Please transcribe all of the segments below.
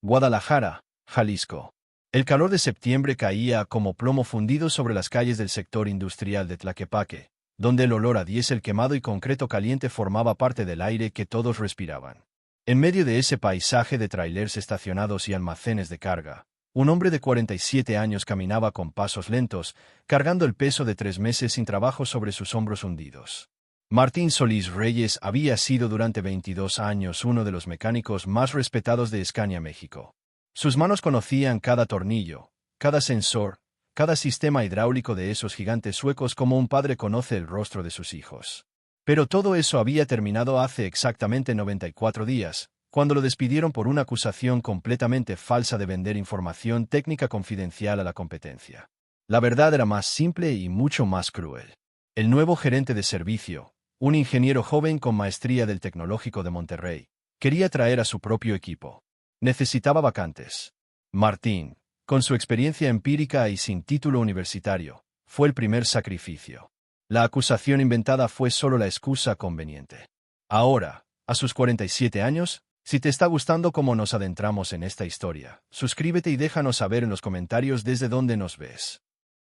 Guadalajara, Jalisco. El calor de septiembre caía como plomo fundido sobre las calles del sector industrial de Tlaquepaque, donde el olor a diésel quemado y concreto caliente formaba parte del aire que todos respiraban. En medio de ese paisaje de trailers estacionados y almacenes de carga, un hombre de 47 años caminaba con pasos lentos, cargando el peso de 3 meses sin trabajo sobre sus hombros hundidos. Martín Solís Reyes había sido durante 22 años uno de los mecánicos más respetados de Scania México. Sus manos conocían cada tornillo, cada sensor, cada sistema hidráulico de esos gigantes suecos como un padre conoce el rostro de sus hijos. Pero todo eso había terminado hace exactamente 94 días, cuando lo despidieron por una acusación completamente falsa de vender información técnica confidencial a la competencia. La verdad era más simple y mucho más cruel. El nuevo gerente de servicio, un ingeniero joven con maestría del Tecnológico de Monterrey, quería traer a su propio equipo. Necesitaba vacantes. Martín, con su experiencia empírica y sin título universitario, fue el primer sacrificio. La acusación inventada fue solo la excusa conveniente. Ahora, a sus 47 años, si te está gustando cómo nos adentramos en esta historia, suscríbete y déjanos saber en los comentarios desde dónde nos ves.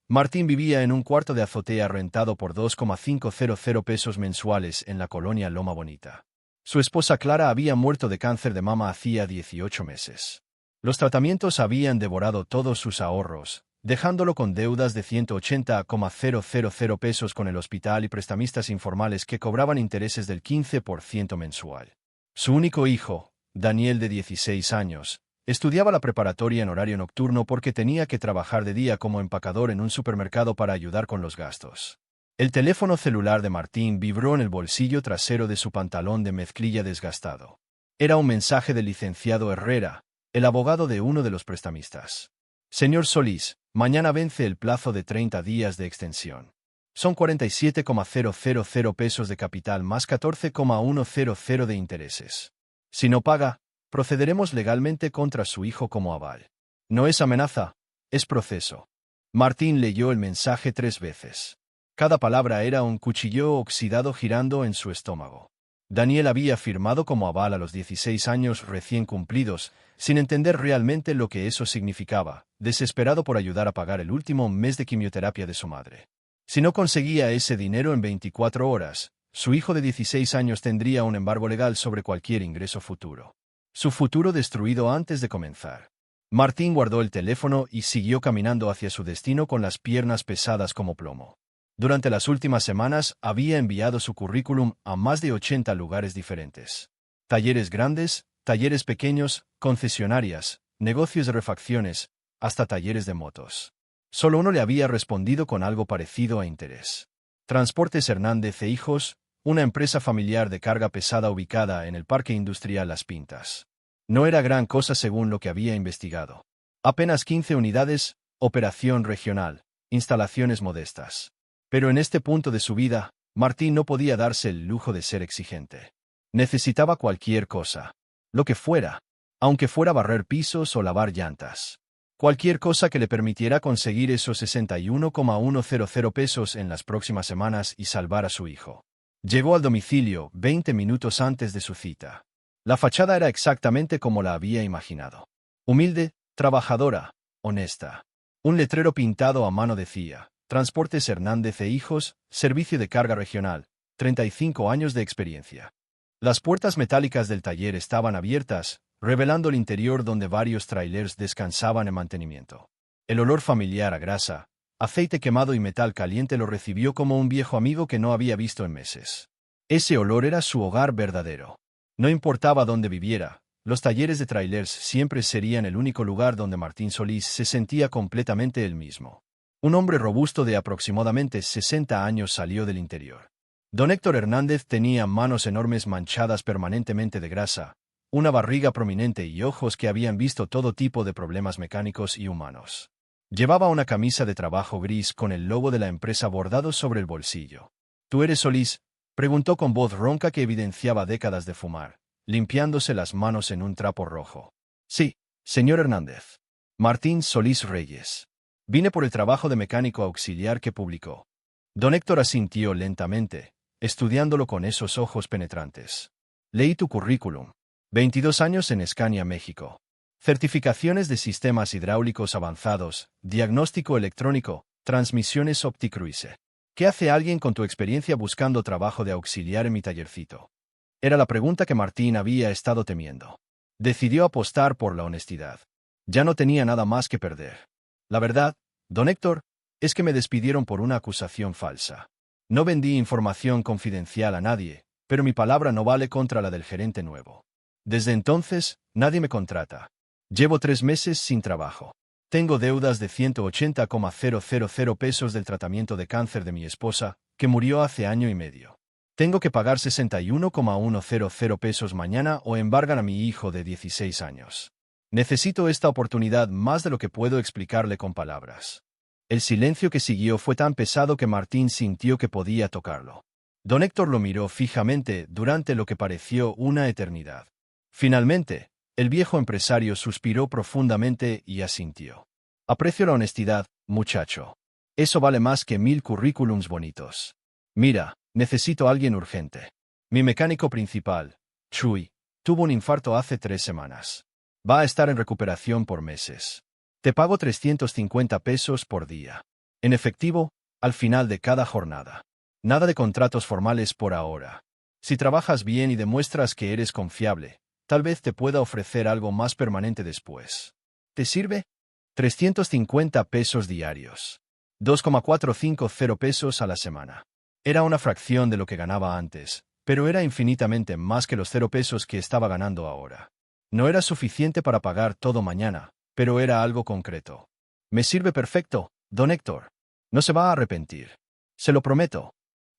Martín vivía en un cuarto de azotea rentado por 2,500 pesos mensuales en la colonia Loma Bonita. Su esposa Clara había muerto de cáncer de mama hacía 18 meses. Los tratamientos habían devorado todos sus ahorros, dejándolo con deudas de 180,000 pesos con el hospital y prestamistas informales que cobraban intereses del 15% mensual. Su único hijo, Daniel de 16 años, estudiaba la preparatoria en horario nocturno porque tenía que trabajar de día como empacador en un supermercado para ayudar con los gastos. El teléfono celular de Martín vibró en el bolsillo trasero de su pantalón de mezclilla desgastado. Era un mensaje del licenciado Herrera, el abogado de uno de los prestamistas. Señor Solís, mañana vence el plazo de 30 días de extensión. Son 47,000 pesos de capital más 14,100 de intereses. Si no paga, procederemos legalmente contra su hijo como aval. No es amenaza, es proceso. Martín leyó el mensaje 3 veces. Cada palabra era un cuchillo oxidado girando en su estómago. Daniel había firmado como aval a los 16 años recién cumplidos, sin entender realmente lo que eso significaba, desesperado por ayudar a pagar el último mes de quimioterapia de su madre. Si no conseguía ese dinero en 24 horas, su hijo de 16 años tendría un embargo legal sobre cualquier ingreso futuro. Su futuro destruido antes de comenzar. Martín guardó el teléfono y siguió caminando hacia su destino con las piernas pesadas como plomo. Durante las últimas semanas había enviado su currículum a más de 80 lugares diferentes. Talleres grandes, talleres pequeños, concesionarias, negocios de refacciones, hasta talleres de motos. Solo uno le había respondido con algo parecido a interés. Transportes Hernández e Hijos, una empresa familiar de carga pesada ubicada en el Parque Industrial Las Pintas. No era gran cosa según lo que había investigado. Apenas 15 unidades, operación regional, instalaciones modestas. Pero en este punto de su vida, Martín no podía darse el lujo de ser exigente. Necesitaba cualquier cosa. Lo que fuera. Aunque fuera barrer pisos o lavar llantas. Cualquier cosa que le permitiera conseguir esos 61,100 pesos en las próximas semanas y salvar a su hijo. Llegó al domicilio 20 minutos antes de su cita. La fachada era exactamente como la había imaginado. Humilde, trabajadora, honesta. Un letrero pintado a mano decía: Transportes Hernández e Hijos, servicio de carga regional, 35 años de experiencia. Las puertas metálicas del taller estaban abiertas, revelando el interior donde varios trailers descansaban en mantenimiento. El olor familiar a grasa, aceite quemado y metal caliente lo recibió como un viejo amigo que no había visto en meses. Ese olor era su hogar verdadero. No importaba dónde viviera, los talleres de trailers siempre serían el único lugar donde Martín Solís se sentía completamente él mismo. Un hombre robusto de aproximadamente 60 años salió del interior. Don Héctor Hernández tenía manos enormes manchadas permanentemente de grasa, una barriga prominente y ojos que habían visto todo tipo de problemas mecánicos y humanos. Llevaba una camisa de trabajo gris con el logo de la empresa bordado sobre el bolsillo. ¿Tú eres Solís?, preguntó con voz ronca que evidenciaba décadas de fumar, limpiándose las manos en un trapo rojo. Sí, señor Hernández. Martín Solís Reyes. Vine por el trabajo de mecánico auxiliar que publicó. Don Héctor asintió lentamente, estudiándolo con esos ojos penetrantes. Leí tu currículum. 22 años en Scania, México. Certificaciones de sistemas hidráulicos avanzados, diagnóstico electrónico, transmisiones OptiCruise. ¿Qué hace alguien con tu experiencia buscando trabajo de auxiliar en mi tallercito? Era la pregunta que Martín había estado temiendo. Decidió apostar por la honestidad. Ya no tenía nada más que perder. La verdad, don Héctor, es que me despidieron por una acusación falsa. No vendí información confidencial a nadie, pero mi palabra no vale contra la del gerente nuevo. Desde entonces, nadie me contrata. Llevo 3 meses sin trabajo. Tengo deudas de 180,000 pesos del tratamiento de cáncer de mi esposa, que murió hace año y medio. Tengo que pagar 61,100 pesos mañana o embargan a mi hijo de 16 años. Necesito esta oportunidad más de lo que puedo explicarle con palabras. El silencio que siguió fue tan pesado que Martín sintió que podía tocarlo. Don Héctor lo miró fijamente durante lo que pareció una eternidad. Finalmente, el viejo empresario suspiró profundamente y asintió. Aprecio la honestidad, muchacho. Eso vale más que 1000 currículums bonitos. Mira, necesito a alguien urgente. Mi mecánico principal, Chuy, tuvo un infarto hace 3 semanas. Va a estar en recuperación por meses. Te pago 350 pesos por día. En efectivo, al final de cada jornada. Nada de contratos formales por ahora. Si trabajas bien y demuestras que eres confiable, tal vez te pueda ofrecer algo más permanente después. ¿Te sirve? 350 pesos diarios. 2,450 pesos a la semana. Era una fracción de lo que ganaba antes, pero era infinitamente más que los 0 pesos que estaba ganando ahora. No era suficiente para pagar todo mañana, pero era algo concreto. Me sirve perfecto, don Héctor. No se va a arrepentir. Se lo prometo.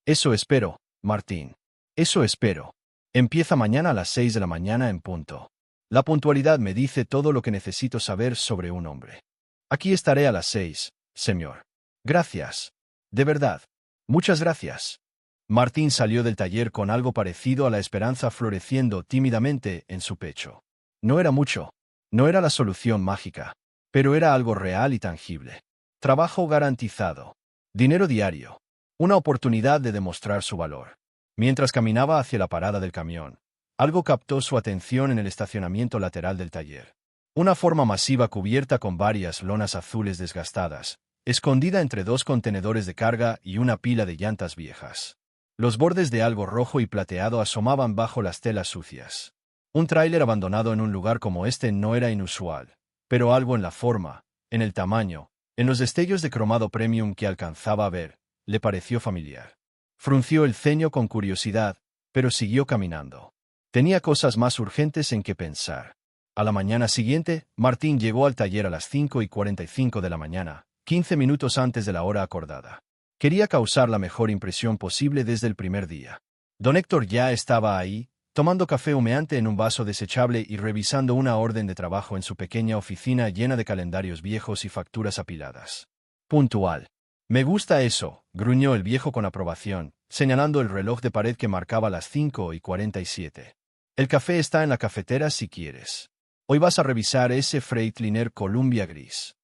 Eso espero, Martín. Eso espero. Empieza mañana a las 6 de la mañana en punto. La puntualidad me dice todo lo que necesito saber sobre un hombre. Aquí estaré a las 6, señor. Gracias. De verdad. Muchas gracias. Martín salió del taller con algo parecido a la esperanza floreciendo tímidamente en su pecho. No era mucho. No era la solución mágica. Pero era algo real y tangible. Trabajo garantizado. Dinero diario. Una oportunidad de demostrar su valor. Mientras caminaba hacia la parada del camión, algo captó su atención en el estacionamiento lateral del taller. Una forma masiva cubierta con varias lonas azules desgastadas, escondida entre 2 contenedores de carga y una pila de llantas viejas. Los bordes de algo rojo y plateado asomaban bajo las telas sucias. Un tráiler abandonado en un lugar como este no era inusual, pero algo en la forma, en el tamaño, en los destellos de cromado premium que alcanzaba a ver, le pareció familiar. Frunció el ceño con curiosidad, pero siguió caminando. Tenía cosas más urgentes en que pensar. A la mañana siguiente, Martín llegó al taller a las 5:45 de la mañana, 15 minutos antes de la hora acordada. Quería causar la mejor impresión posible desde el primer día. Don Héctor ya estaba ahí, tomando café humeante en un vaso desechable y revisando una orden de trabajo en su pequeña oficina llena de calendarios viejos y facturas apiladas. Puntual. Me gusta eso, gruñó el viejo con aprobación, señalando el reloj de pared que marcaba las 5:47. El café está en la cafetera si quieres. Hoy vas a revisar ese Freightliner Columbia gris.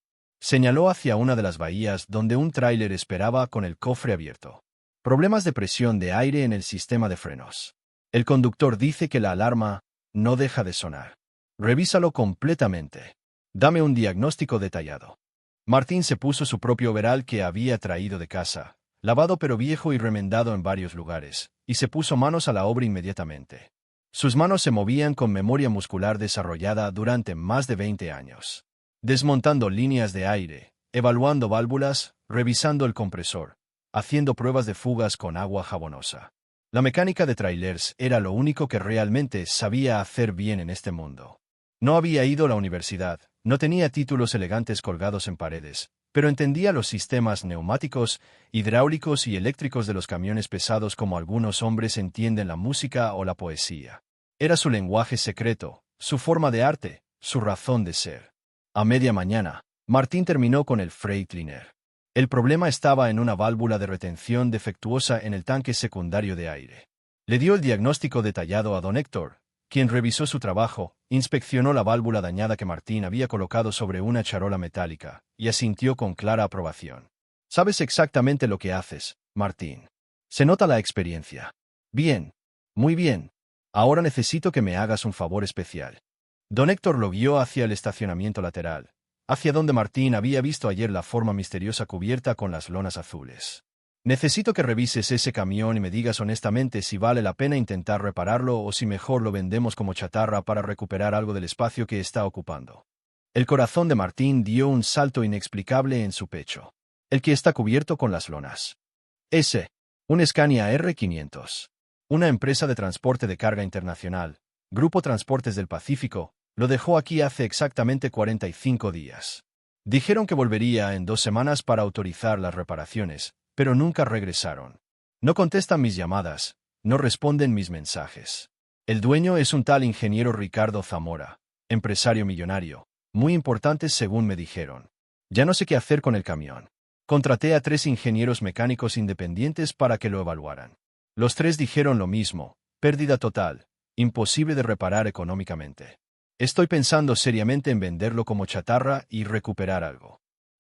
Señaló hacia una de las bahías donde un tráiler esperaba con el cofre abierto. Problemas de presión de aire en el sistema de frenos. El conductor dice que la alarma no deja de sonar. Revísalo completamente. Dame un diagnóstico detallado. Martín se puso su propio overall que había traído de casa, lavado pero viejo y remendado en varios lugares, y se puso manos a la obra inmediatamente. Sus manos se movían con memoria muscular desarrollada durante más de 20 años. Desmontando líneas de aire, evaluando válvulas, revisando el compresor, haciendo pruebas de fugas con agua jabonosa. La mecánica de trailers era lo único que realmente sabía hacer bien en este mundo. No había ido a la universidad, no tenía títulos elegantes colgados en paredes, pero entendía los sistemas neumáticos, hidráulicos y eléctricos de los camiones pesados como algunos hombres entienden la música o la poesía. Era su lenguaje secreto, su forma de arte, su razón de ser. A media mañana, Martín terminó con el Freightliner. El problema estaba en una válvula de retención defectuosa en el tanque secundario de aire. Le dio el diagnóstico detallado a don Héctor, quien revisó su trabajo, inspeccionó la válvula dañada que Martín había colocado sobre una charola metálica, y asintió con clara aprobación. Sabes exactamente lo que haces, Martín. Se nota la experiencia. Bien. Muy bien. Ahora necesito que me hagas un favor especial. Don Héctor lo guió hacia el estacionamiento lateral, hacia donde Martín había visto ayer la forma misteriosa cubierta con las lonas azules. Necesito que revises ese camión y me digas honestamente si vale la pena intentar repararlo o si mejor lo vendemos como chatarra para recuperar algo del espacio que está ocupando. El corazón de Martín dio un salto inexplicable en su pecho. El que está cubierto con las lonas. Ese. Un Scania R500. Una empresa de transporte de carga internacional, Grupo Transportes del Pacífico, lo dejó aquí hace exactamente 45 días. Dijeron que volvería en 2 semanas para autorizar las reparaciones, pero nunca regresaron. No contestan mis llamadas, no responden mis mensajes. El dueño es un tal ingeniero Ricardo Zamora, empresario millonario, muy importante según me dijeron. Ya no sé qué hacer con el camión. Contraté a 3 ingenieros mecánicos independientes para que lo evaluaran. Los 3 dijeron lo mismo: pérdida total, imposible de reparar económicamente. Estoy pensando seriamente en venderlo como chatarra y recuperar algo.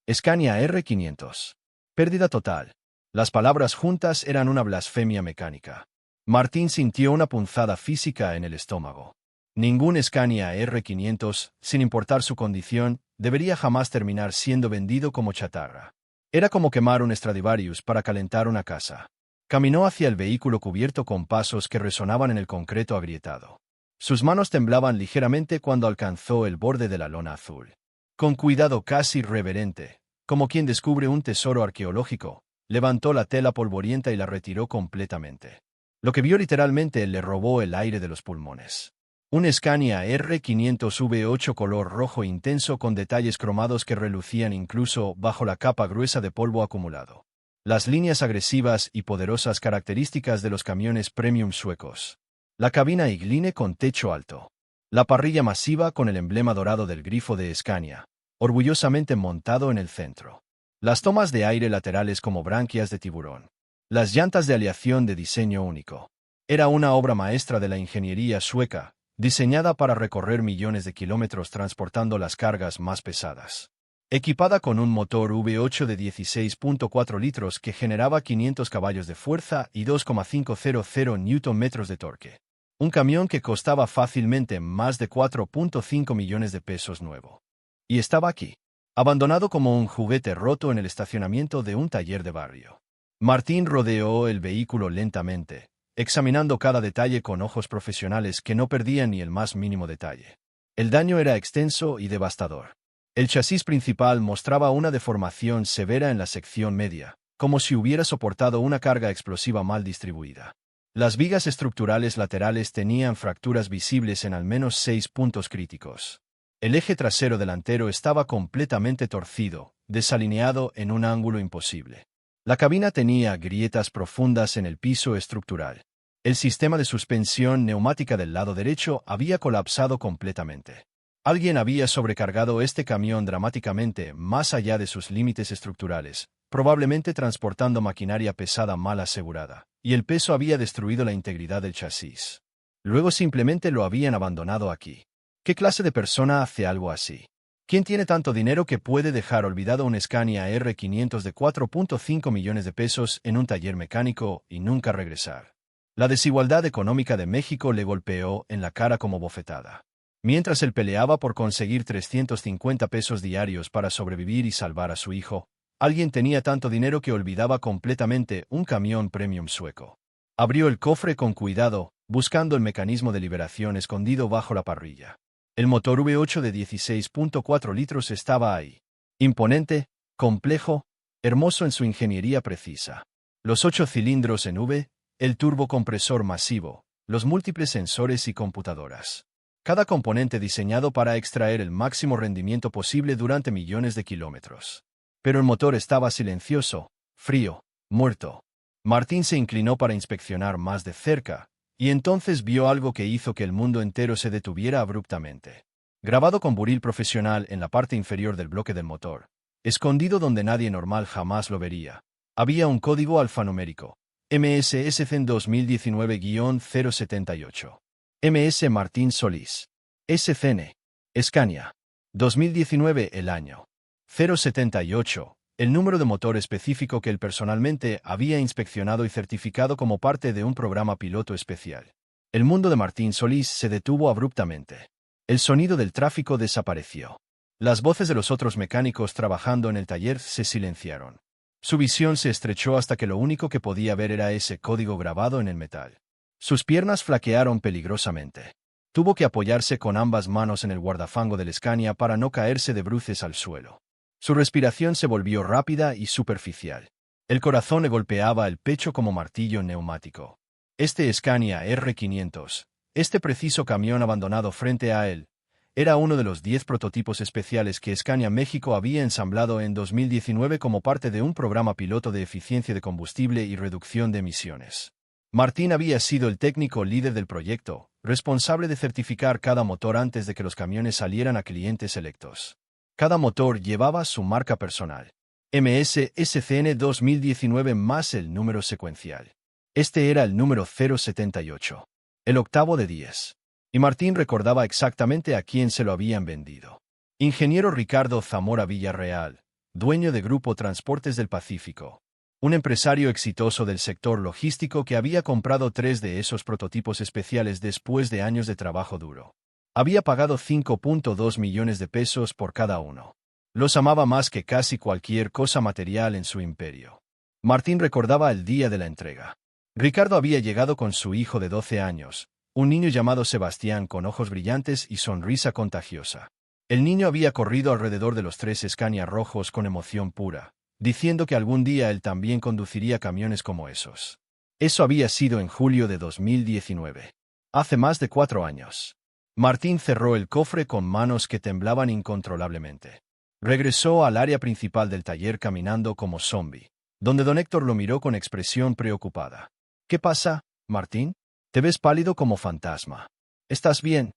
Scania R500. Pérdida total. Las palabras juntas eran una blasfemia mecánica. Martín sintió una punzada física en el estómago. Ningún Scania R500, sin importar su condición, debería jamás terminar siendo vendido como chatarra. Era como quemar un Stradivarius para calentar una casa. Caminó hacia el vehículo cubierto con pasos que resonaban en el concreto agrietado. Sus manos temblaban ligeramente cuando alcanzó el borde de la lona azul. Con cuidado casi reverente, como quien descubre un tesoro arqueológico, levantó la tela polvorienta y la retiró completamente. Lo que vio literalmente le robó el aire de los pulmones. Un Scania R500 V8 color rojo intenso con detalles cromados que relucían incluso bajo la capa gruesa de polvo acumulado. Las líneas agresivas y poderosas características de los camiones premium suecos. La cabina Igline con techo alto. La parrilla masiva con el emblema dorado del grifo de Scania, orgullosamente montado en el centro. Las tomas de aire laterales como branquias de tiburón. Las llantas de aleación de diseño único. Era una obra maestra de la ingeniería sueca, diseñada para recorrer millones de kilómetros transportando las cargas más pesadas. Equipada con un motor V8 de 16.4 litros que generaba 500 caballos de fuerza y 2,500 Nm de torque. Un camión que costaba fácilmente más de 4.5 millones de pesos nuevo. Y estaba aquí, abandonado como un juguete roto en el estacionamiento de un taller de barrio. Martín rodeó el vehículo lentamente, examinando cada detalle con ojos profesionales que no perdían ni el más mínimo detalle. El daño era extenso y devastador. El chasis principal mostraba una deformación severa en la sección media, como si hubiera soportado una carga explosiva mal distribuida. Las vigas estructurales laterales tenían fracturas visibles en al menos 6 puntos críticos. El eje trasero delantero estaba completamente torcido, desalineado en un ángulo imposible. La cabina tenía grietas profundas en el piso estructural. El sistema de suspensión neumática del lado derecho había colapsado completamente. Alguien había sobrecargado este camión dramáticamente más allá de sus límites estructurales, probablemente transportando maquinaria pesada mal asegurada, y el peso había destruido la integridad del chasis. Luego simplemente lo habían abandonado aquí. ¿Qué clase de persona hace algo así? ¿Quién tiene tanto dinero que puede dejar olvidado un Scania R500 de 4.5 millones de pesos en un taller mecánico y nunca regresar? La desigualdad económica de México le golpeó en la cara como bofetada. Mientras él peleaba por conseguir 350 pesos diarios para sobrevivir y salvar a su hijo, alguien tenía tanto dinero que olvidaba completamente un camión premium sueco. Abrió el cofre con cuidado, buscando el mecanismo de liberación escondido bajo la parrilla. El motor V8 de 16.4 litros estaba ahí. Imponente, complejo, hermoso en su ingeniería precisa. Los 8 cilindros en V, el turbocompresor masivo, los múltiples sensores y computadoras. Cada componente diseñado para extraer el máximo rendimiento posible durante millones de kilómetros. Pero el motor estaba silencioso, frío, muerto. Martín se inclinó para inspeccionar más de cerca, y entonces vio algo que hizo que el mundo entero se detuviera abruptamente. Grabado con buril profesional en la parte inferior del bloque del motor, escondido donde nadie normal jamás lo vería, había un código alfanumérico, MSSCEN 2019-078. MS Martín Solís. SCN. Scania. 2019 el año. 078, el número de motor específico que él personalmente había inspeccionado y certificado como parte de un programa piloto especial. El mundo de Martín Solís se detuvo abruptamente. El sonido del tráfico desapareció. Las voces de los otros mecánicos trabajando en el taller se silenciaron. Su visión se estrechó hasta que lo único que podía ver era ese código grabado en el metal. Sus piernas flaquearon peligrosamente. Tuvo que apoyarse con ambas manos en el guardafango del Scania para no caerse de bruces al suelo. Su respiración se volvió rápida y superficial. El corazón le golpeaba el pecho como martillo neumático. Este Scania R500, este preciso camión abandonado frente a él, era uno de los 10 prototipos especiales que Scania México había ensamblado en 2019 como parte de un programa piloto de eficiencia de combustible y reducción de emisiones. Martín había sido el técnico líder del proyecto, responsable de certificar cada motor antes de que los camiones salieran a clientes selectos. Cada motor llevaba su marca personal. MS SCN 2019 más el número secuencial. Este era el número 078. El octavo de 10. Y Martín recordaba exactamente a quién se lo habían vendido. Ingeniero Ricardo Zamora Villarreal, dueño de Grupo Transportes del Pacífico. Un empresario exitoso del sector logístico que había comprado 3 de esos prototipos especiales después de años de trabajo duro. Había pagado 5.2 millones de pesos por cada uno. Los amaba más que casi cualquier cosa material en su imperio. Martín recordaba el día de la entrega. Ricardo había llegado con su hijo de 12 años, un niño llamado Sebastián con ojos brillantes y sonrisa contagiosa. El niño había corrido alrededor de los 3 Scania rojos con emoción pura, diciendo que algún día él también conduciría camiones como esos. Eso había sido en julio de 2019. Hace más de 4 años. Martín cerró el cofre con manos que temblaban incontrolablemente. Regresó al área principal del taller caminando como zombie, donde don Héctor lo miró con expresión preocupada. ¿Qué pasa, Martín? Te ves pálido como fantasma. ¿Estás bien?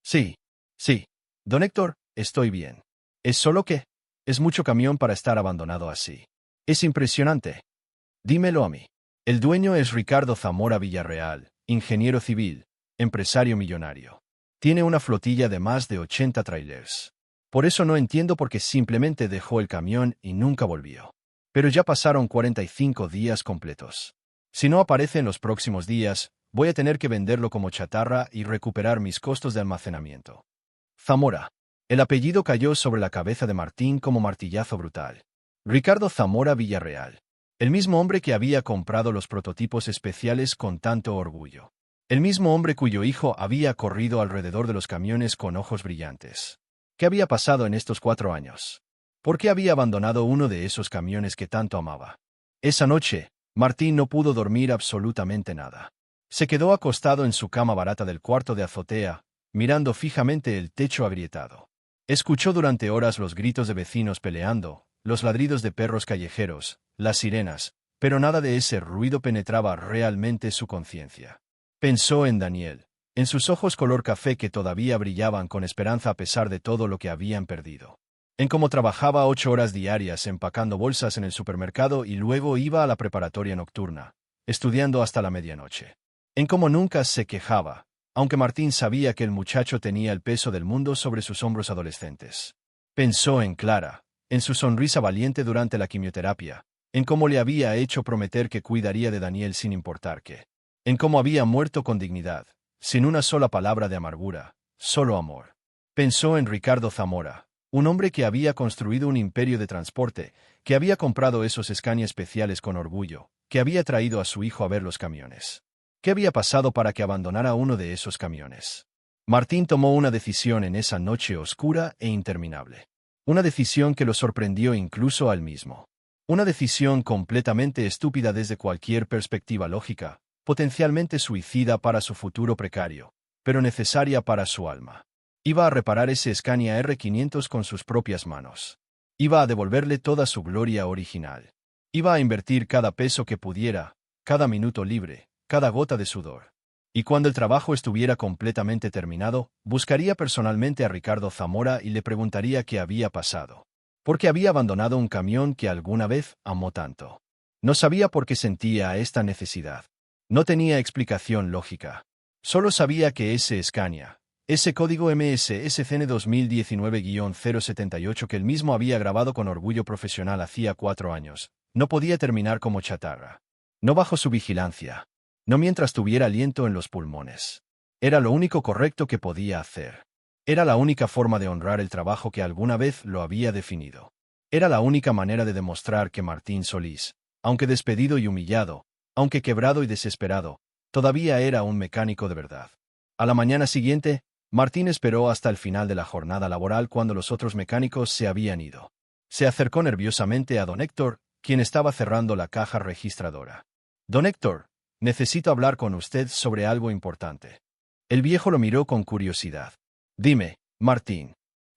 Sí. Sí. Don Héctor, estoy bien. ¿Es solo que? Es mucho camión para estar abandonado así. Es impresionante. Dímelo a mí. El dueño es Ricardo Zamora Villarreal, ingeniero civil, empresario millonario. Tiene una flotilla de más de 80 trailers. Por eso no entiendo por qué simplemente dejó el camión y nunca volvió. Pero ya pasaron 45 días completos. Si no aparece en los próximos días, voy a tener que venderlo como chatarra y recuperar mis costos de almacenamiento. Zamora. El apellido cayó sobre la cabeza de Martín como martillazo brutal. Ricardo Zamora Villarreal. El mismo hombre que había comprado los prototipos especiales con tanto orgullo. El mismo hombre cuyo hijo había corrido alrededor de los camiones con ojos brillantes. ¿Qué había pasado en estos 4 años? ¿Por qué había abandonado uno de esos camiones que tanto amaba? Esa noche, Martín no pudo dormir absolutamente nada. Se quedó acostado en su cama barata del cuarto de azotea, mirando fijamente el techo agrietado. Escuchó durante horas los gritos de vecinos peleando, los ladridos de perros callejeros, las sirenas, pero nada de ese ruido penetraba realmente su conciencia. Pensó en Daniel, en sus ojos color café que todavía brillaban con esperanza a pesar de todo lo que habían perdido. En cómo trabajaba 8 horas diarias empacando bolsas en el supermercado y luego iba a la preparatoria nocturna, estudiando hasta la medianoche. En cómo nunca se quejaba, aunque Martín sabía que el muchacho tenía el peso del mundo sobre sus hombros adolescentes. Pensó en Clara, en su sonrisa valiente durante la quimioterapia, en cómo le había hecho prometer que cuidaría de Daniel sin importar qué, en cómo había muerto con dignidad, sin una sola palabra de amargura, solo amor. Pensó en Ricardo Zamora, un hombre que había construido un imperio de transporte, que había comprado esos Scania especiales con orgullo, que había traído a su hijo a ver los camiones. ¿Qué había pasado para que abandonara uno de esos camiones? Martín tomó una decisión en esa noche oscura e interminable. Una decisión que lo sorprendió incluso a él mismo. Una decisión completamente estúpida desde cualquier perspectiva lógica, potencialmente suicida para su futuro precario, pero necesaria para su alma. Iba a reparar ese Scania R500 con sus propias manos. Iba a devolverle toda su gloria original. Iba a invertir cada peso que pudiera, cada minuto libre, cada gota de sudor. Y cuando el trabajo estuviera completamente terminado, buscaría personalmente a Ricardo Zamora y le preguntaría qué había pasado. ¿Por qué había abandonado un camión que alguna vez amó tanto? No sabía por qué sentía esta necesidad. No tenía explicación lógica. Solo sabía que ese Scania, ese código MSSCN 2019-078 que él mismo había grabado con orgullo profesional hacía 4 años, no podía terminar como chatarra. No bajo su vigilancia. No mientras tuviera aliento en los pulmones. Era lo único correcto que podía hacer. Era la única forma de honrar el trabajo que alguna vez lo había definido. Era la única manera de demostrar que Martín Solís, aunque despedido y humillado, aunque quebrado y desesperado, todavía era un mecánico de verdad. A la mañana siguiente, Martín esperó hasta el final de la jornada laboral cuando los otros mecánicos se habían ido. Se acercó nerviosamente a don Héctor, quien estaba cerrando la caja registradora. Don Héctor, necesito hablar con usted sobre algo importante. El viejo lo miró con curiosidad. Dime, Martín.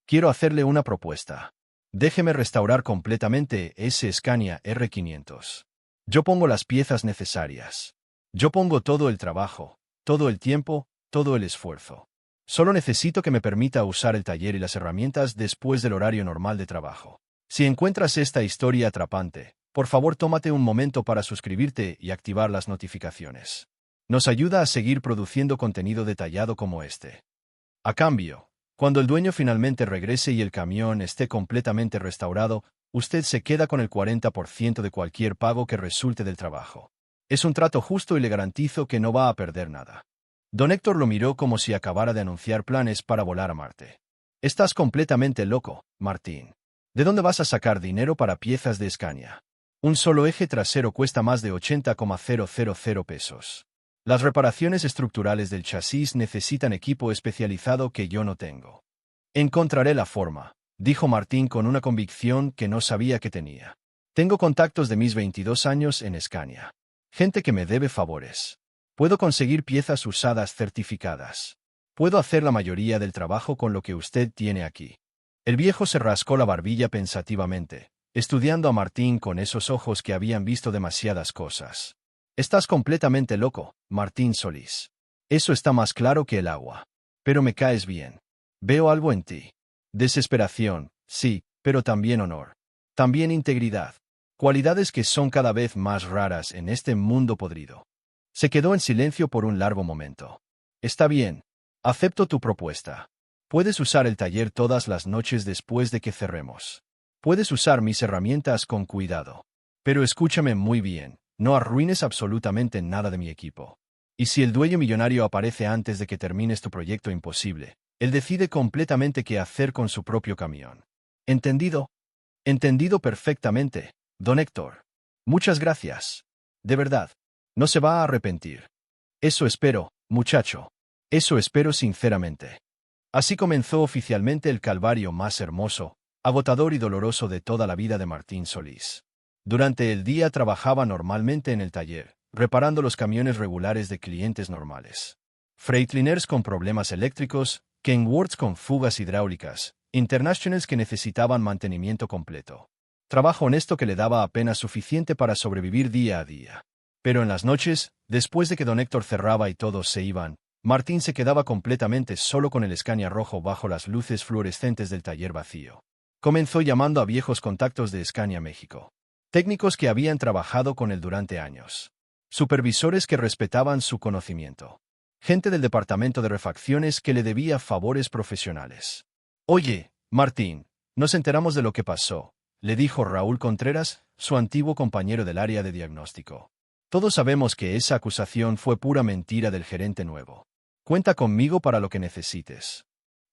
Quiero hacerle una propuesta. Déjeme restaurar completamente ese Scania R500. Yo pongo las piezas necesarias. Yo pongo todo el trabajo, todo el tiempo, todo el esfuerzo. Solo necesito que me permita usar el taller y las herramientas después del horario normal de trabajo. Si encuentras esta historia atrapante, por favor tómate un momento para suscribirte y activar las notificaciones. Nos ayuda a seguir produciendo contenido detallado como este. A cambio, cuando el dueño finalmente regrese y el camión esté completamente restaurado, usted se queda con el 40% de cualquier pago que resulte del trabajo. Es un trato justo y le garantizo que no va a perder nada. Don Héctor lo miró como si acabara de anunciar planes para volar a Marte. Estás completamente loco, Martín. ¿De dónde vas a sacar dinero para piezas de Scania? Un solo eje trasero cuesta más de 80,000 pesos. Las reparaciones estructurales del chasis necesitan equipo especializado que yo no tengo. Encontraré la forma, dijo Martín con una convicción que no sabía que tenía. Tengo contactos de mis 22 años en Scania. Gente que me debe favores. Puedo conseguir piezas usadas certificadas. Puedo hacer la mayoría del trabajo con lo que usted tiene aquí. El viejo se rascó la barbilla pensativamente, estudiando a Martín con esos ojos que habían visto demasiadas cosas. Estás completamente loco, Martín Solís. Eso está más claro que el agua. Pero me caes bien. Veo algo en ti. Desesperación, sí, pero también honor. También integridad. Cualidades que son cada vez más raras en este mundo podrido. Se quedó en silencio por un largo momento. Está bien. Acepto tu propuesta. Puedes usar el taller todas las noches después de que cerremos. Puedes usar mis herramientas con cuidado. Pero escúchame muy bien. No arruines absolutamente nada de mi equipo. Y si el dueño millonario aparece antes de que termines tu proyecto imposible, él decide completamente qué hacer con su propio camión. ¿Entendido? Entendido perfectamente, don Héctor. Muchas gracias. De verdad. No se va a arrepentir. Eso espero, muchacho. Eso espero sinceramente. Así comenzó oficialmente el calvario más hermoso, agotador y doloroso de toda la vida de Martín Solís. Durante el día trabajaba normalmente en el taller, reparando los camiones regulares de clientes normales. Freightliners con problemas eléctricos, Kenworths con fugas hidráulicas, Internationals que necesitaban mantenimiento completo. Trabajo honesto que le daba apenas suficiente para sobrevivir día a día. Pero en las noches, después de que don Héctor cerraba y todos se iban, Martín se quedaba completamente solo con el Scania rojo bajo las luces fluorescentes del taller vacío. Comenzó llamando a viejos contactos de Scania México. Técnicos que habían trabajado con él durante años. Supervisores que respetaban su conocimiento. Gente del departamento de refacciones que le debía favores profesionales. Oye, Martín, nos enteramos de lo que pasó, le dijo Raúl Contreras, su antiguo compañero del área de diagnóstico. Todos sabemos que esa acusación fue pura mentira del gerente nuevo. Cuenta conmigo para lo que necesites.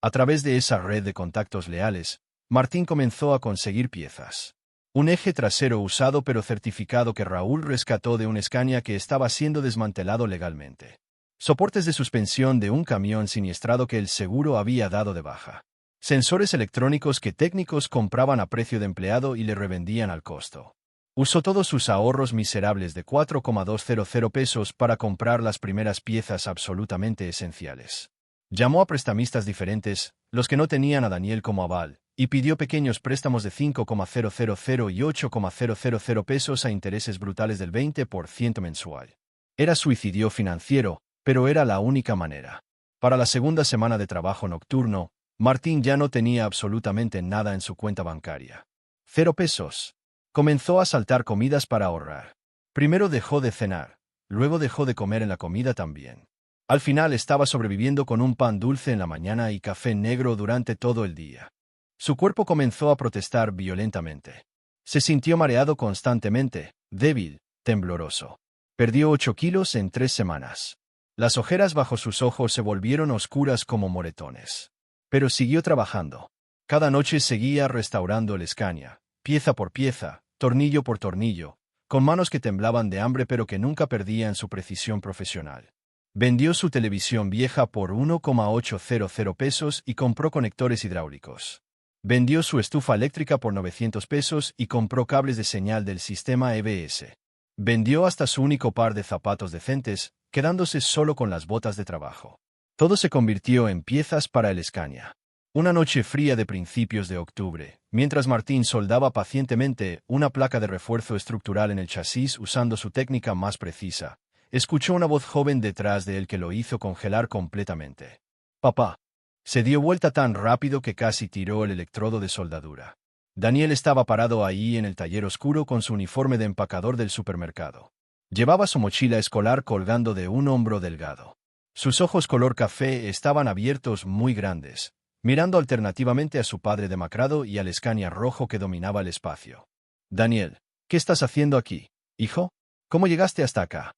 A través de esa red de contactos leales, Martín comenzó a conseguir piezas. Un eje trasero usado pero certificado que Raúl rescató de un Scania que estaba siendo desmantelado legalmente. Soportes de suspensión de un camión siniestrado que el seguro había dado de baja. Sensores electrónicos que técnicos compraban a precio de empleado y le revendían al costo. Usó todos sus ahorros miserables de 4,200 pesos para comprar las primeras piezas absolutamente esenciales. Llamó a prestamistas diferentes, los que no tenían a Daniel como aval, y pidió pequeños préstamos de 5,000 y 8,000 pesos a intereses brutales del 20% mensual. Era suicidio financiero, pero era la única manera. Para la segunda semana de trabajo nocturno, Martín ya no tenía absolutamente nada en su cuenta bancaria. 0 pesos. Comenzó a saltar comidas para ahorrar. Primero dejó de cenar, luego dejó de comer en la comida también. Al final estaba sobreviviendo con un pan dulce en la mañana y café negro durante todo el día. Su cuerpo comenzó a protestar violentamente. Se sintió mareado constantemente, débil, tembloroso. Perdió 8 kilos en 3 semanas. Las ojeras bajo sus ojos se volvieron oscuras como moretones. Pero siguió trabajando. Cada noche seguía restaurando el Scania, pieza por pieza, tornillo por tornillo, con manos que temblaban de hambre pero que nunca perdían su precisión profesional. Vendió su televisión vieja por 1,800 pesos y compró conectores hidráulicos. Vendió su estufa eléctrica por 900 pesos y compró cables de señal del sistema EBS. Vendió hasta su único par de zapatos decentes, quedándose solo con las botas de trabajo. Todo se convirtió en piezas para el Scania. Una noche fría de principios de octubre, mientras Martín soldaba pacientemente una placa de refuerzo estructural en el chasis usando su técnica más precisa, escuchó una voz joven detrás de él que lo hizo congelar completamente. «Papá». Se dio vuelta tan rápido que casi tiró el electrodo de soldadura. Daniel estaba parado ahí en el taller oscuro con su uniforme de empacador del supermercado. Llevaba su mochila escolar colgando de un hombro delgado. Sus ojos color café estaban abiertos muy grandes, mirando alternativamente a su padre demacrado y al Scania rojo que dominaba el espacio. «Daniel, ¿qué estás haciendo aquí, hijo? ¿Cómo llegaste hasta acá?»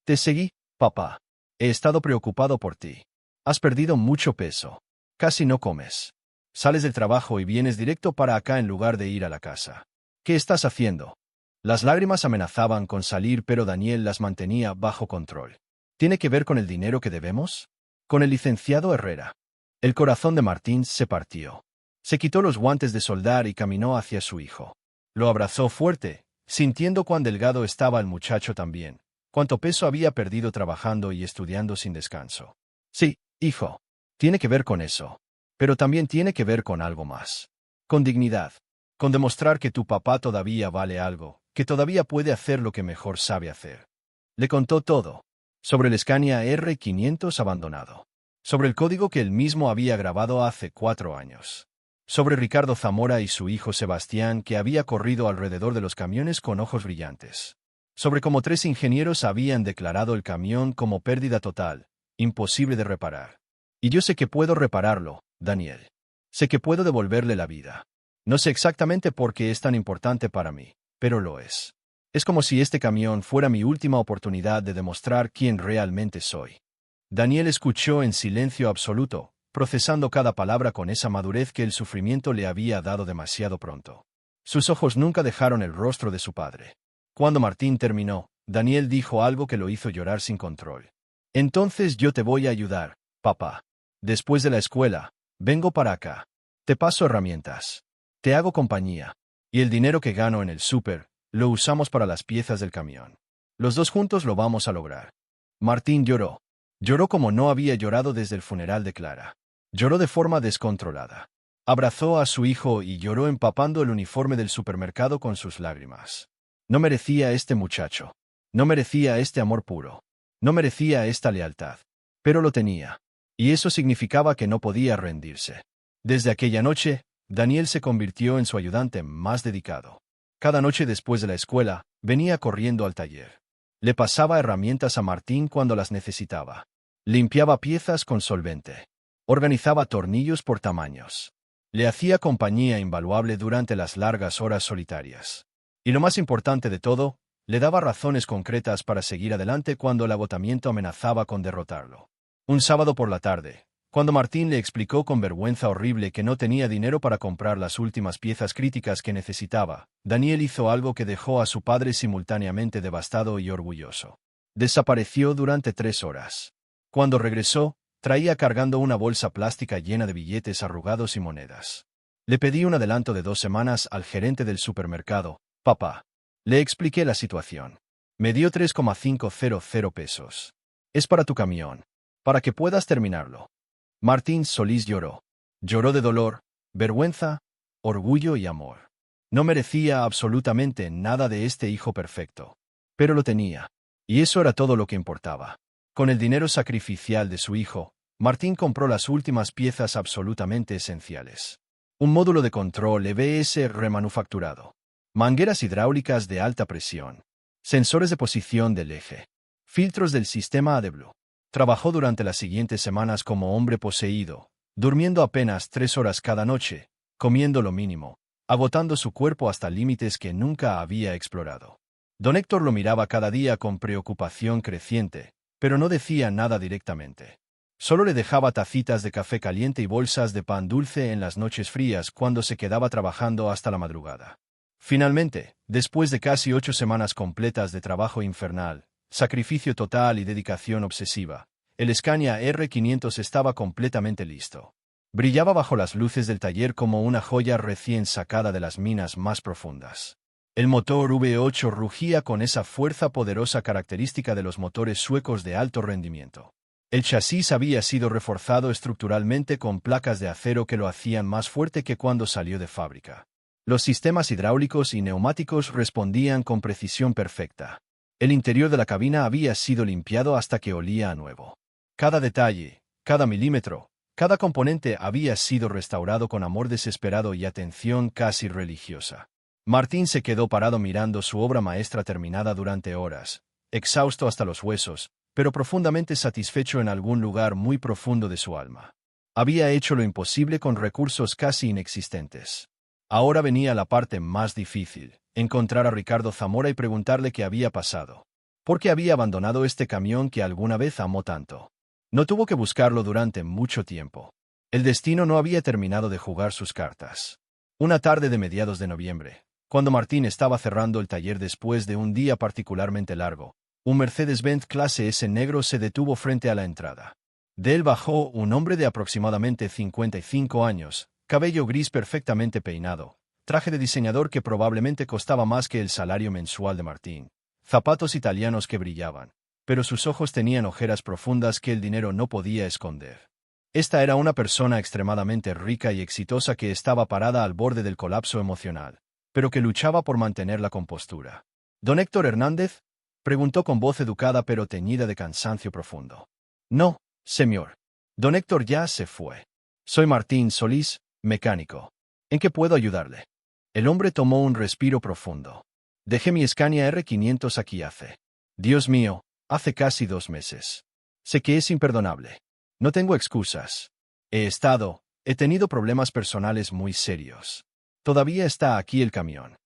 «Te seguí, papá. He estado preocupado por ti. Has perdido mucho peso. Casi no comes. Sales del trabajo y vienes directo para acá en lugar de ir a la casa. ¿Qué estás haciendo?» Las lágrimas amenazaban con salir, pero Daniel las mantenía bajo control. ¿Tiene que ver con el dinero que debemos? Con el licenciado Herrera. El corazón de Martín se partió. Se quitó los guantes de soldar y caminó hacia su hijo. Lo abrazó fuerte, sintiendo cuán delgado estaba el muchacho también, cuánto peso había perdido trabajando y estudiando sin descanso. «Sí, hijo. Tiene que ver con eso. Pero también tiene que ver con algo más. Con dignidad. Con demostrar que tu papá todavía vale algo, que todavía puede hacer lo que mejor sabe hacer». Le contó todo. Sobre el Scania R500 abandonado. Sobre el código que él mismo había grabado hace 4 años. Sobre Ricardo Zamora y su hijo Sebastián que había corrido alrededor de los camiones con ojos brillantes. Sobre cómo 3 ingenieros habían declarado el camión como pérdida total, imposible de reparar. «Y yo sé que puedo repararlo, Daniel. Sé que puedo devolverle la vida. No sé exactamente por qué es tan importante para mí, pero lo es. Es como si este camión fuera mi última oportunidad de demostrar quién realmente soy». Daniel escuchó en silencio absoluto, procesando cada palabra con esa madurez que el sufrimiento le había dado demasiado pronto. Sus ojos nunca dejaron el rostro de su padre. Cuando Martín terminó, Daniel dijo algo que lo hizo llorar sin control. «Entonces yo te voy a ayudar, papá. Después de la escuela, vengo para acá. Te paso herramientas. Te hago compañía. Y el dinero que gano en el súper, lo usamos para las piezas del camión. Los dos juntos lo vamos a lograr». Martín lloró. Lloró como no había llorado desde el funeral de Clara. Lloró de forma descontrolada. Abrazó a su hijo y lloró empapando el uniforme del supermercado con sus lágrimas. No merecía este muchacho. No merecía este amor puro. No merecía esta lealtad. Pero lo tenía. Y eso significaba que no podía rendirse. Desde aquella noche, Daniel se convirtió en su ayudante más dedicado. Cada noche después de la escuela, venía corriendo al taller. Le pasaba herramientas a Martín cuando las necesitaba. Limpiaba piezas con solvente. Organizaba tornillos por tamaños. Le hacía compañía invaluable durante las largas horas solitarias. Y lo más importante de todo, le daba razones concretas para seguir adelante cuando el agotamiento amenazaba con derrotarlo. Un sábado por la tarde, cuando Martín le explicó con vergüenza horrible que no tenía dinero para comprar las últimas piezas críticas que necesitaba, Daniel hizo algo que dejó a su padre simultáneamente devastado y orgulloso. Desapareció durante 3 horas. Cuando regresó, traía cargando una bolsa plástica llena de billetes arrugados y monedas. Le pedí un adelanto de 2 semanas al gerente del supermercado. «Papá». Le expliqué la situación. Me dio 3,500 pesos. «Es para tu camión. Para que puedas terminarlo». Martín Solís lloró. Lloró de dolor, vergüenza, orgullo y amor. No merecía absolutamente nada de este hijo perfecto. Pero lo tenía. Y eso era todo lo que importaba. Con el dinero sacrificial de su hijo, Martín compró las últimas piezas absolutamente esenciales. Un módulo de control EBS remanufacturado. Mangueras hidráulicas de alta presión. Sensores de posición del eje. Filtros del sistema AdBlue. Trabajó durante las siguientes semanas como hombre poseído, durmiendo apenas 3 horas cada noche, comiendo lo mínimo, agotando su cuerpo hasta límites que nunca había explorado. Don Héctor lo miraba cada día con preocupación creciente, pero no decía nada directamente. Solo le dejaba tacitas de café caliente y bolsas de pan dulce en las noches frías cuando se quedaba trabajando hasta la madrugada. Finalmente, después de casi 8 semanas completas de trabajo infernal, sacrificio total y dedicación obsesiva, el Scania R500 estaba completamente listo. Brillaba bajo las luces del taller como una joya recién sacada de las minas más profundas. El motor V8 rugía con esa fuerza poderosa característica de los motores suecos de alto rendimiento. El chasis había sido reforzado estructuralmente con placas de acero que lo hacían más fuerte que cuando salió de fábrica. Los sistemas hidráulicos y neumáticos respondían con precisión perfecta. El interior de la cabina había sido limpiado hasta que olía a nuevo. Cada detalle, cada milímetro, cada componente había sido restaurado con amor desesperado y atención casi religiosa. Martín se quedó parado mirando su obra maestra terminada durante horas, exhausto hasta los huesos, pero profundamente satisfecho en algún lugar muy profundo de su alma. Había hecho lo imposible con recursos casi inexistentes. Ahora venía la parte más difícil, encontrar a Ricardo Zamora y preguntarle qué había pasado. ¿Por qué había abandonado este camión que alguna vez amó tanto? No tuvo que buscarlo durante mucho tiempo. El destino no había terminado de jugar sus cartas. Una tarde de mediados de noviembre, cuando Martín estaba cerrando el taller después de un día particularmente largo, un Mercedes-Benz clase S negro se detuvo frente a la entrada. De él bajó un hombre de aproximadamente 55 años, cabello gris perfectamente peinado, traje de diseñador que probablemente costaba más que el salario mensual de Martín, zapatos italianos que brillaban, pero sus ojos tenían ojeras profundas que el dinero no podía esconder. Esta era una persona extremadamente rica y exitosa que estaba parada al borde del colapso emocional, pero que luchaba por mantener la compostura. ¿Don Héctor Hernández?, preguntó con voz educada pero teñida de cansancio profundo. No, señor. Don Héctor ya se fue. Soy Martín Solís, mecánico. ¿En qué puedo ayudarle? El hombre tomó un respiro profundo. Dejé mi Scania R500 aquí Dios mío, hace casi 2 meses. Sé que es imperdonable. No tengo excusas. He tenido problemas personales muy serios. Todavía está aquí el camión.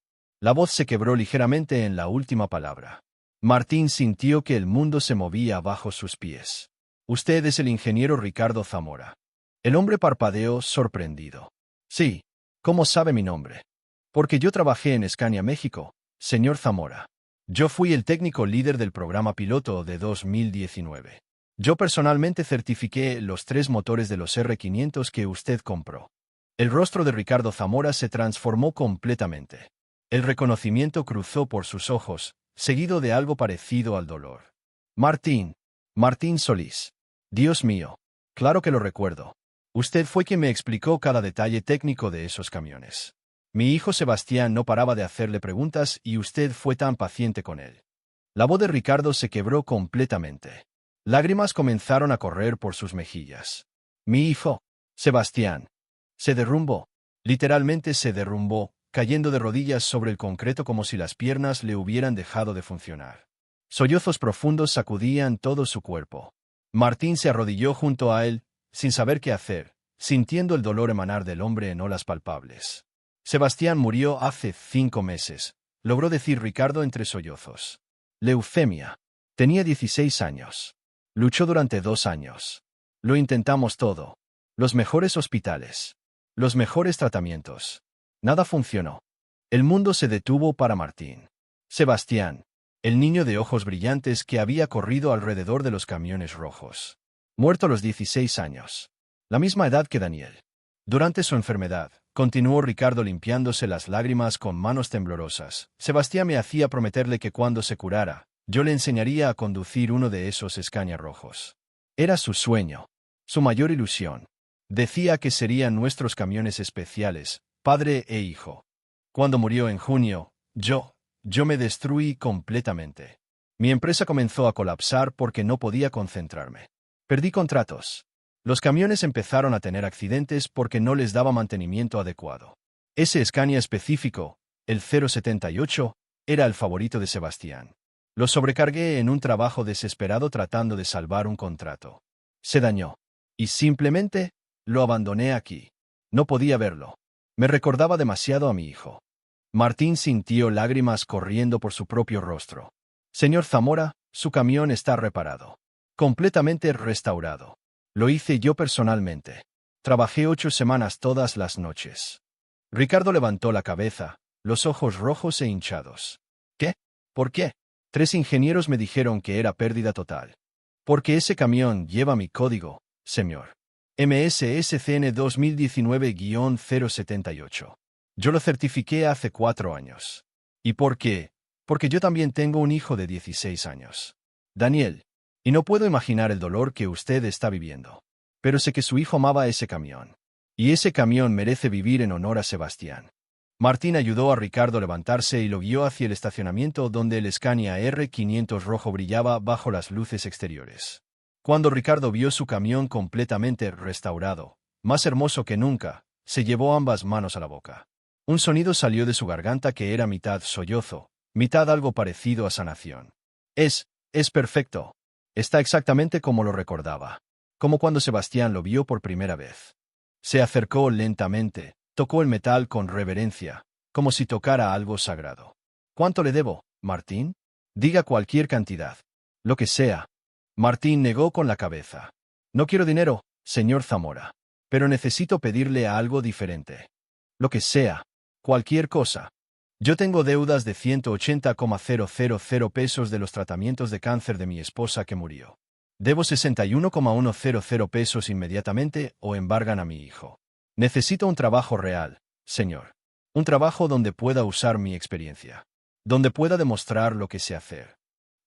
La voz se quebró ligeramente en la última palabra. Martín sintió que el mundo se movía bajo sus pies. Usted es el ingeniero Ricardo Zamora. El hombre parpadeó sorprendido. Sí. ¿Cómo sabe mi nombre? Porque yo trabajé en Scania México, señor Zamora. Yo fui el técnico líder del programa piloto de 2019. Yo personalmente certifiqué los 3 motores de los R500 que usted compró. El rostro de Ricardo Zamora se transformó completamente. El reconocimiento cruzó por sus ojos, seguido de algo parecido al dolor. Martín Solís. Dios mío. Claro que lo recuerdo. Usted fue quien me explicó cada detalle técnico de esos camiones. Mi hijo Sebastián no paraba de hacerle preguntas y usted fue tan paciente con él. La voz de Ricardo se quebró completamente. Lágrimas comenzaron a correr por sus mejillas. Mi hijo, Sebastián, se derrumbó. Literalmente se derrumbó, cayendo de rodillas sobre el concreto como si las piernas le hubieran dejado de funcionar. Sollozos profundos sacudían todo su cuerpo. Martín se arrodilló junto a él, sin saber qué hacer, sintiendo el dolor emanar del hombre en olas palpables. Sebastián murió hace 5 meses, logró decir Ricardo entre sollozos. Leucemia. Tenía 16 años. Luchó durante 2 años. Lo intentamos todo. Los mejores hospitales. Los mejores tratamientos. Nada funcionó. El mundo se detuvo para Martín. Sebastián, el niño de ojos brillantes que había corrido alrededor de los camiones rojos. Muerto a los 16 años. La misma edad que Daniel. Durante su enfermedad, continuó Ricardo limpiándose las lágrimas con manos temblorosas, Sebastián me hacía prometerle que cuando se curara, yo le enseñaría a conducir uno de esos Scania rojos. Era su sueño. Su mayor ilusión. Decía que serían nuestros camiones especiales, padre e hijo. Cuando murió en junio, yo me destruí completamente. Mi empresa comenzó a colapsar porque no podía concentrarme. Perdí contratos. Los camiones empezaron a tener accidentes porque no les daba mantenimiento adecuado. Ese Scania específico, el 078, era el favorito de Sebastián. Lo sobrecargué en un trabajo desesperado tratando de salvar un contrato. Se dañó. Y simplemente, lo abandoné aquí. No podía verlo. Me recordaba demasiado a mi hijo. Martín sintió lágrimas corriendo por su propio rostro. Señor Zamora, su camión está reparado. Completamente restaurado. Lo hice yo personalmente. Trabajé 8 semanas todas las noches. Ricardo levantó la cabeza, los ojos rojos e hinchados. ¿Qué? ¿Por qué? 3 ingenieros me dijeron que era pérdida total. Porque ese camión lleva mi código, señor. MSSCN 2019-078. Yo lo certifiqué hace 4 años. ¿Y por qué? Porque yo también tengo un hijo de 16 años. Daniel. Y no puedo imaginar el dolor que usted está viviendo. Pero sé que su hijo amaba ese camión. Y ese camión merece vivir en honor a Sebastián. Martín ayudó a Ricardo a levantarse y lo guió hacia el estacionamiento donde el Scania R500 rojo brillaba bajo las luces exteriores. Cuando Ricardo vio su camión completamente restaurado, más hermoso que nunca, se llevó ambas manos a la boca. Un sonido salió de su garganta que era mitad sollozo, mitad algo parecido a sanación. Es perfecto. Está exactamente como lo recordaba. Como cuando Sebastián lo vio por primera vez. Se acercó lentamente, tocó el metal con reverencia, como si tocara algo sagrado. ¿Cuánto le debo, Martín? Diga cualquier cantidad. Lo que sea. Martín negó con la cabeza. No quiero dinero, señor Zamora. Pero necesito pedirle algo diferente. Lo que sea. Cualquier cosa. Yo tengo deudas de 180,000 pesos de los tratamientos de cáncer de mi esposa que murió. Debo 61,100 pesos inmediatamente o embargan a mi hijo. Necesito un trabajo real, señor. Un trabajo donde pueda usar mi experiencia. Donde pueda demostrar lo que sé hacer.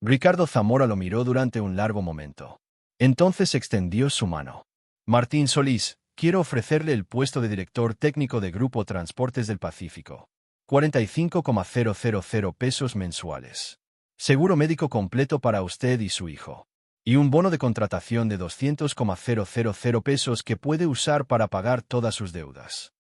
Ricardo Zamora lo miró durante un largo momento. Entonces extendió su mano. Martín Solís, quiero ofrecerle el puesto de director técnico de Grupo Transportes del Pacífico. 45,000 pesos mensuales. Seguro médico completo para usted y su hijo. Y un bono de contratación de 200,000 pesos que puede usar para pagar todas sus deudas.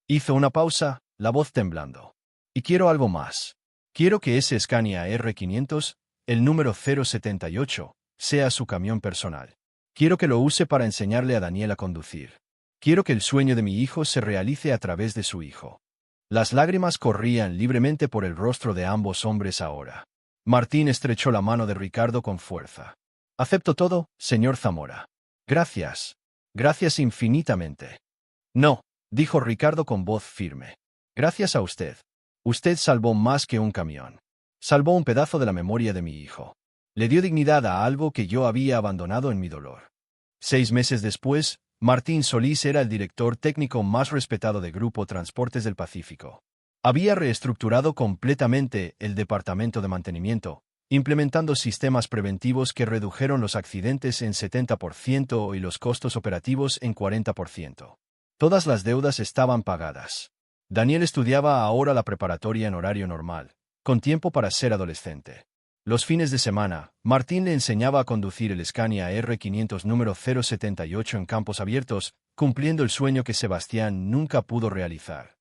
Hizo una pausa, la voz temblando. Y quiero algo más. Quiero que ese Scania R500, el número 078, sea su camión personal. Quiero que lo use para enseñarle a Daniel a conducir. Quiero que el sueño de mi hijo se realice a través de su hijo. Las lágrimas corrían libremente por el rostro de ambos hombres ahora. Martín estrechó la mano de Ricardo con fuerza. Acepto todo, señor Zamora. Gracias. Gracias infinitamente. No, dijo Ricardo con voz firme. Gracias a usted. Usted salvó más que un camión. Salvó un pedazo de la memoria de mi hijo. Le dio dignidad a algo que yo había abandonado en mi dolor. 6 meses después, Martín Solís era el director técnico más respetado de Grupo Transportes del Pacífico. Había reestructurado completamente el departamento de mantenimiento, implementando sistemas preventivos que redujeron los accidentes en 70% y los costos operativos en 40%. Todas las deudas estaban pagadas. Daniel estudiaba ahora la preparatoria en horario normal, con tiempo para ser adolescente. Los fines de semana, Martín le enseñaba a conducir el Scania R500 número 078 en campos abiertos, cumpliendo el sueño que Sebastián nunca pudo realizar.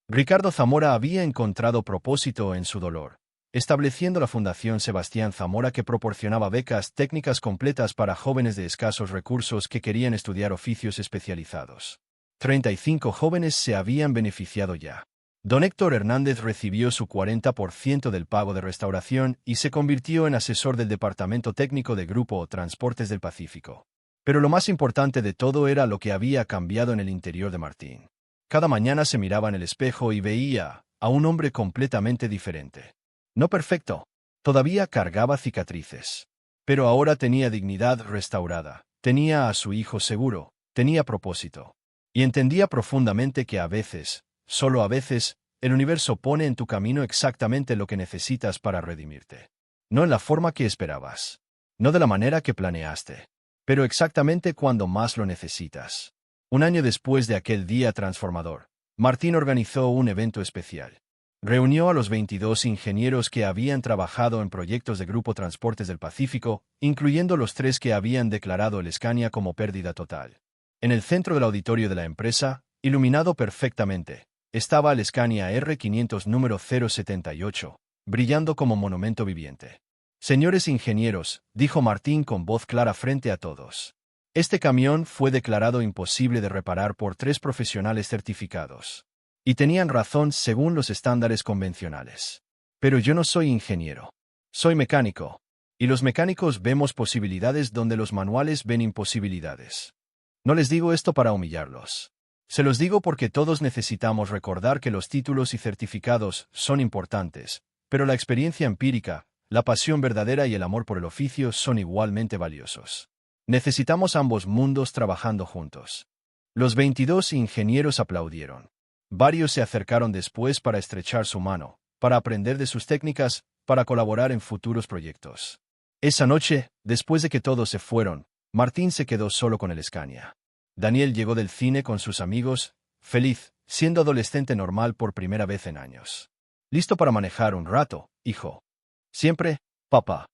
Ricardo Zamora había encontrado propósito en su dolor, estableciendo la Fundación Sebastián Zamora que proporcionaba becas técnicas completas para jóvenes de escasos recursos que querían estudiar oficios especializados. 35 jóvenes se habían beneficiado ya. Don Héctor Hernández recibió su 40% del pago de restauración y se convirtió en asesor del Departamento Técnico de Grupo Transportes del Pacífico. Pero lo más importante de todo era lo que había cambiado en el interior de Martín. Cada mañana se miraba en el espejo y veía a un hombre completamente diferente. No perfecto. Todavía cargaba cicatrices. Pero ahora tenía dignidad restaurada, tenía a su hijo seguro, tenía propósito. Y entendía profundamente que a veces, solo a veces, el universo pone en tu camino exactamente lo que necesitas para redimirte. No en la forma que esperabas. No de la manera que planeaste. Pero exactamente cuando más lo necesitas. Un año después de aquel día transformador, Martín organizó un evento especial. Reunió a los 22 ingenieros que habían trabajado en proyectos de Grupo Transportes del Pacífico, incluyendo los 3 que habían declarado el Scania como pérdida total. En el centro del auditorio de la empresa, iluminado perfectamente, estaba el Scania R500 número 078, brillando como monumento viviente. Señores ingenieros, dijo Martín con voz clara frente a todos. Este camión fue declarado imposible de reparar por 3 profesionales certificados. Y tenían razón según los estándares convencionales. Pero yo no soy ingeniero. Soy mecánico. Y los mecánicos vemos posibilidades donde los manuales ven imposibilidades. No les digo esto para humillarlos. Se los digo porque todos necesitamos recordar que los títulos y certificados son importantes, pero la experiencia empírica, la pasión verdadera y el amor por el oficio son igualmente valiosos. Necesitamos ambos mundos trabajando juntos. Los 22 ingenieros aplaudieron. Varios se acercaron después para estrechar su mano, para aprender de sus técnicas, para colaborar en futuros proyectos. Esa noche, después de que todos se fueron, Martín se quedó solo con el Scania. Daniel llegó del cine con sus amigos, feliz, siendo adolescente normal por primera vez en años. ¿Listo para manejar un rato, hijo? Siempre, papá.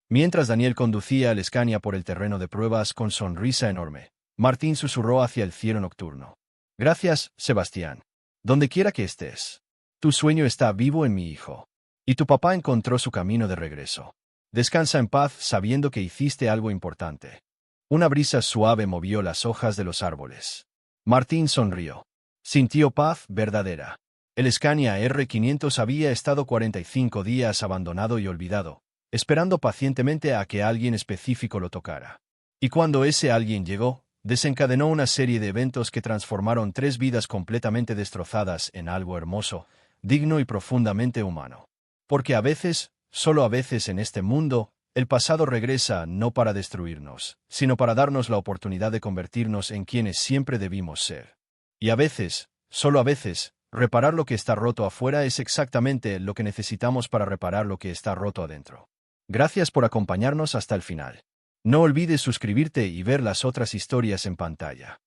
Mientras Daniel conducía el Scania por el terreno de pruebas con sonrisa enorme, Martín susurró hacia el cielo nocturno. Gracias, Sebastián. Donde quiera que estés. Tu sueño está vivo en mi hijo. Y tu papá encontró su camino de regreso. Descansa en paz sabiendo que hiciste algo importante. Una brisa suave movió las hojas de los árboles. Martín sonrió. Sintió paz verdadera. El Scania R500 había estado 45 días abandonado y olvidado, esperando pacientemente a que alguien específico lo tocara. Y cuando ese alguien llegó, desencadenó una serie de eventos que transformaron 3 vidas completamente destrozadas en algo hermoso, digno y profundamente humano. Porque a veces, solo a veces en este mundo, el pasado regresa no para destruirnos, sino para darnos la oportunidad de convertirnos en quienes siempre debimos ser. Y a veces, solo a veces, reparar lo que está roto afuera es exactamente lo que necesitamos para reparar lo que está roto adentro. Gracias por acompañarnos hasta el final. No olvides suscribirte y ver las otras historias en pantalla.